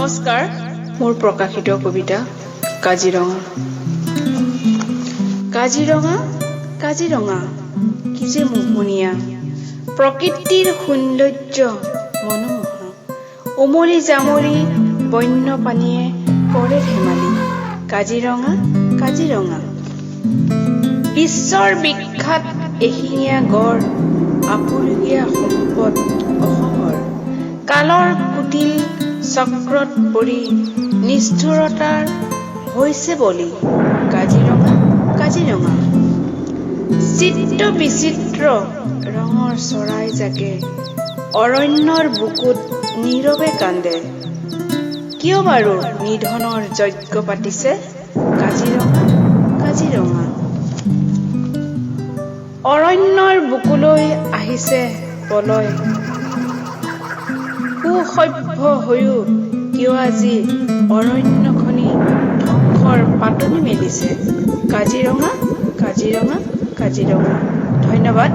নমস্কাৰ, মোৰ প্ৰকাশিত কবিতা কাজিৰঙা। কাজিৰঙা কাজিৰঙা কি যে মোহনীয়া, প্ৰকৃতিৰ সৌন্দৰ্য মনোমোহা। উমলি জামৰি বন্যপ্ৰাণীয়ে কৰে ধেমালি। কাজিৰঙা কাজিৰঙা বিশ্বৰ বিখ্যাত এশিঙীয়া গড়, আপুৰুগীয়া সম্পদ অসমৰ। কালৰ কুটিল চক্ৰত পৰি নিষ্ঠুৰতাৰ হৈছে বলি। কাজিৰঙা কাজিৰঙা চিত্ৰ বিচিত্ৰ ৰঙৰ চৰাই জাকে অৰণ্যৰ বুকুত নীৰৱে কান্দে। কিয় বাৰু নিধনৰ যজ্ঞ পাতিছে? কাজিৰঙা কাজিৰঙা অৰণ্যৰ বুকুলৈ আহিছে প্ৰলয়। সুসভ্য হৈও কিয় আজি অৰণ্যখনি ধ্বংসৰ পাতনি মেলিছে? কাজিৰঙা কাজিৰঙা কাজিৰঙা। ধন্যবাদ।